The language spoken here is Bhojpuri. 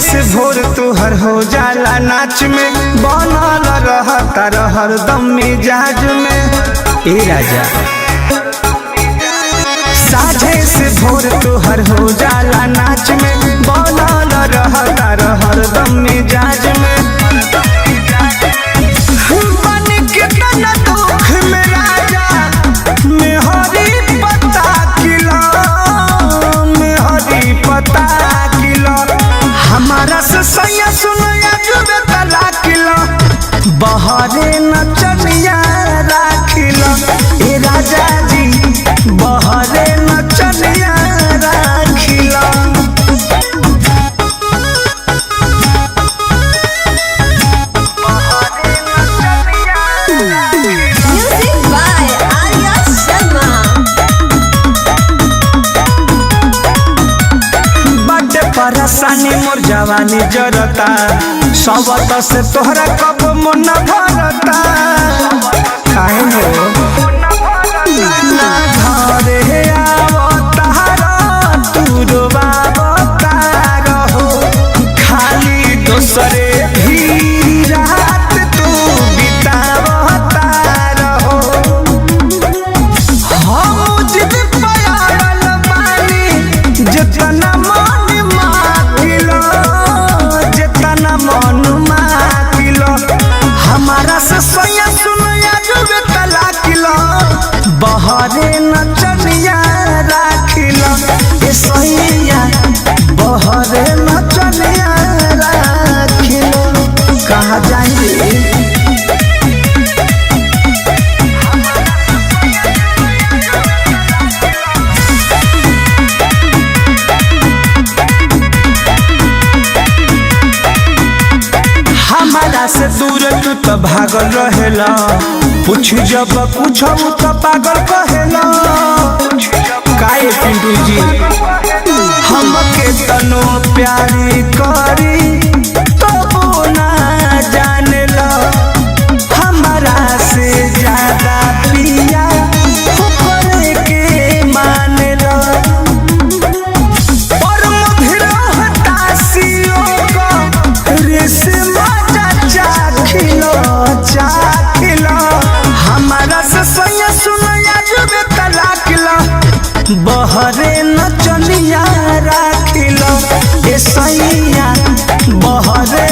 से भोर तुहर हो जाला नाच में, बनल रहता हर दम मिजाज में। ए राजा साझे से भोर तुहर हो जाला नाच में, बनल रहता हर दम मिजाज में। बन के तना दुख में राजा मेहरी पता किला, मेहरी पता किला। हमारा से सैया सुनया जुबे तला किला, बहरे नचनिया राखिला। ए राजा जी बहरे नचनिया राखिला। Music by Arya Sharma. बड़े परेशानी मोर जवानी जरता, सबत से तोहरा कब मन भरता। काहे हो ना घरे आवतारा तू रोवावतारा हो, खाली दोसरे भी रात तू बितावतारा हो। हम जिद पयाल बानी जितना मन माकिलो, जितना मन माकिलो। हमारा से सैया सुनया जुबे तला किलो, बहरे नचनिया राखिलो। ए सैया बहरे नचनिया राखिलो। कहाँ जाएंगे हमारा से दूर तू तो भागल रहेला, पूछ जब पूछ तो पागल कहेला। काहे पिंटू जी हमके तनो प्यारी करी तो ना जानेला, हमारा से ज्यादा पिया ऊपर के मानेला। और मुधिर हताशियों को रेशमा चाखिलो चाखिलो। हमारा से सैया सुनया जुबे तला किलो, बहरे नचनिया राखिलो। ए सैया बहरे